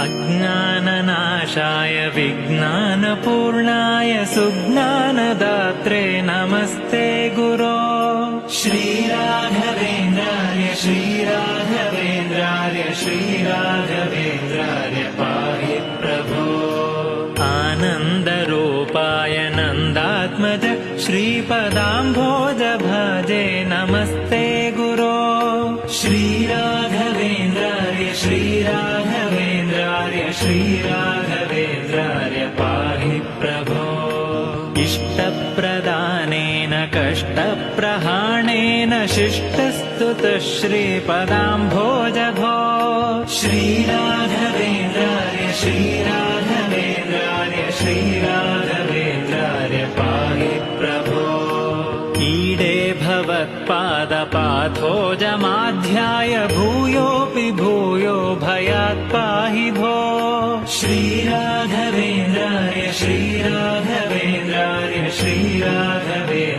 अज्ञाननाशाय विज्ञानपूर्णाय सुज्ञानदात्रे नमस्ते गुरो। श्रीराघवेन्द्राय श्रीराघवेन्द्राय श्रीराघवेन्द्राय पाहि प्रभो। आनन्दरूपाय नन्दात्मज श्रीपदाम्भोज भजे नमस्ते गुरो। श्रीराघवेन्द्राय श्रीराघवेन्द्राय श्रीराघवेन्द्राय पाहि प्रभो। इष्टप्रदानेन कष्टप्रहाणेन शिष्टस्तुतः श्रीपदाम्भोज भो। श्रीराघवेन्द्राय श्रीराघवेन्द्राय श्रीराघवेन्द्राय पाहि प्रभो। ईडे भवत्पादपाथोजमाध्याय भूयोऽपि भूयो भयात् पाहि भो। श्रीराघवेन्द्राय श्रीराघवेन्द्राय श्रीराघवेन्द्राय